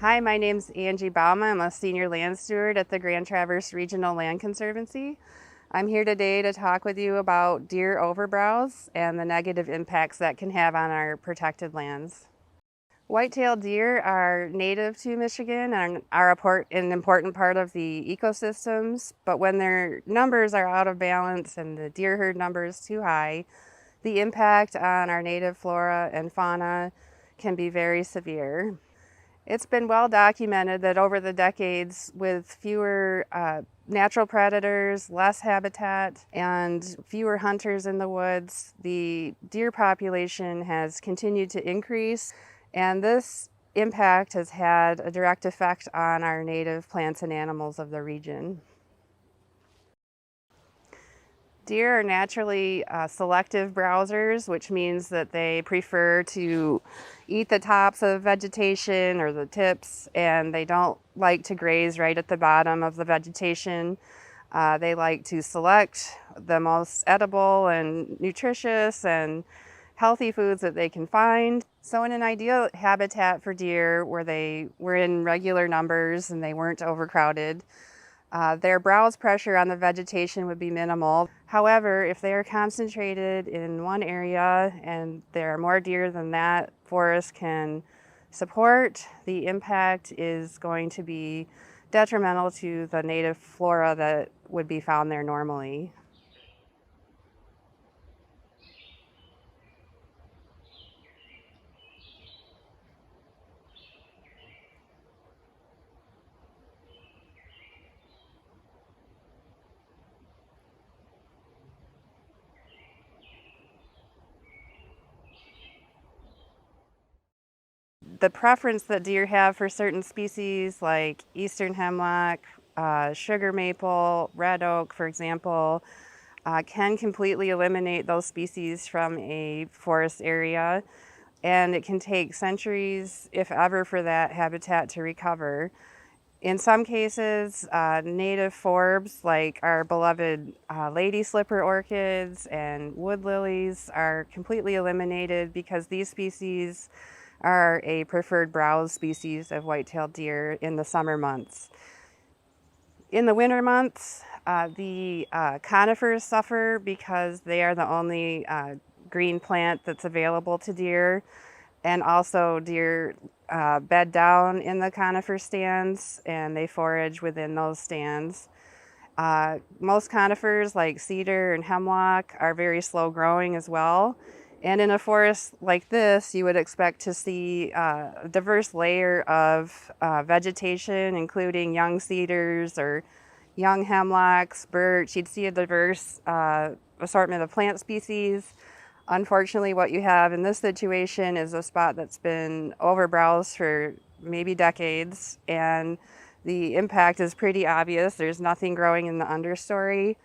Hi, my name's Angie Bauma. I'm a senior land steward at the Grand Traverse Regional Land Conservancy. I'm here today to talk with you about deer overbrowse and the negative impacts that can have on our protected lands. White-tailed deer are native to Michigan and are an important part of the ecosystems, but when their numbers are out of balance and the deer herd number is too high, the impact on our native flora and fauna can be very severe. It's been well documented that over the decades, with fewer natural predators, less habitat, and fewer hunters in the woods, the deer population has continued to increase, and this impact has had a direct effect on our native plants and animals of the region. Deer are naturally selective browsers, which means that they prefer to eat the tops of vegetation or the tips, and they don't like to graze right at the bottom of the vegetation. They like to select the most edible and nutritious and healthy foods that they can find. So in an ideal habitat for deer where they were in regular numbers and they weren't overcrowded, their browse pressure on the vegetation would be minimal. However, if they are concentrated in one area and there are more deer than that forest can support, the impact is going to be detrimental to the native flora that would be found there normally. The preference that deer have for certain species like eastern hemlock, sugar maple, red oak, for example, can completely eliminate those species from a forest area, and it can take centuries, if ever, for that habitat to recover. In some cases, native forbs like our beloved lady slipper orchids and wood lilies are completely eliminated because these species are a preferred browse species of white-tailed deer in the summer months. In the winter months, the conifers suffer because they are the only green plant that's available to deer, and also deer bed down in the conifer stands and they forage within those stands. Most conifers like cedar and hemlock are very slow growing as well. And in a forest like this, you would expect to see a diverse layer of vegetation, including young cedars or young hemlocks, birch. You'd see a diverse assortment of plant species. Unfortunately, what you have in this situation is a spot that's been overbrowsed for maybe decades, and the impact is pretty obvious. There's nothing growing in the understory.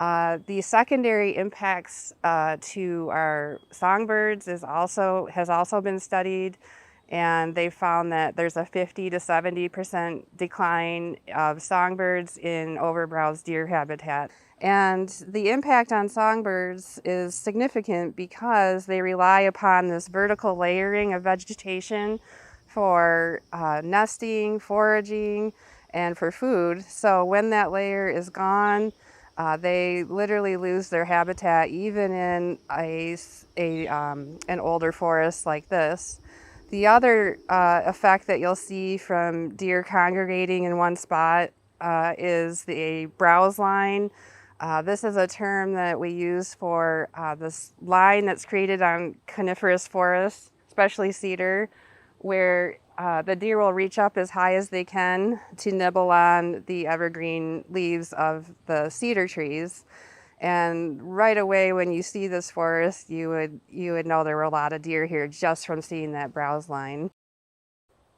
The secondary impacts to our songbirds has also been studied, and they found that there's a 50 to 70% decline of songbirds in overbrowsed deer habitat. And the impact on songbirds is significant because they rely upon this vertical layering of vegetation for nesting, foraging, and for food. So when that layer is gone, they literally lose their habitat, even in an older forest like this. The other effect that you'll see from deer congregating in one spot is the browse line. This is a term that we use for this line that's created on coniferous forests, especially cedar, where the deer will reach up as high as they can to nibble on the evergreen leaves of the cedar trees. And right away when you see this forest, you would know there were a lot of deer here just from seeing that browse line.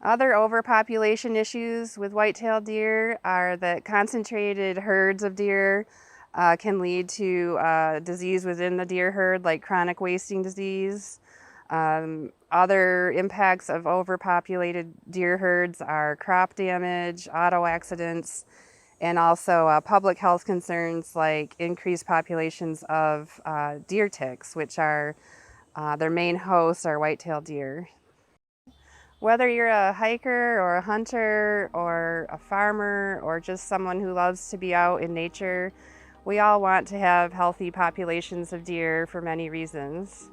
Other overpopulation issues with white-tailed deer are that concentrated herds of deer can lead to disease within the deer herd, like chronic wasting disease. Other impacts of overpopulated deer herds are crop damage, auto accidents, and also public health concerns like increased populations of deer ticks, which are their main hosts are white-tailed deer. Whether you're a hiker or a hunter or a farmer or just someone who loves to be out in nature, we all want to have healthy populations of deer for many reasons.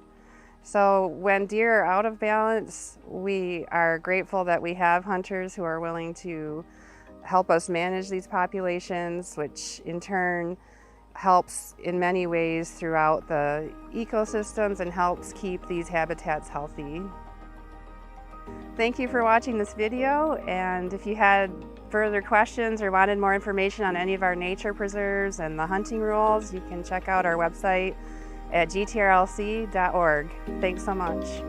So when deer are out of balance, we are grateful that we have hunters who are willing to help us manage these populations, which in turn helps in many ways throughout the ecosystems and helps keep these habitats healthy. Thank you for watching this video, and if you had further questions or wanted more information on any of our nature preserves and the hunting rules, you can check out our website at gtrlc.org. Thanks so much.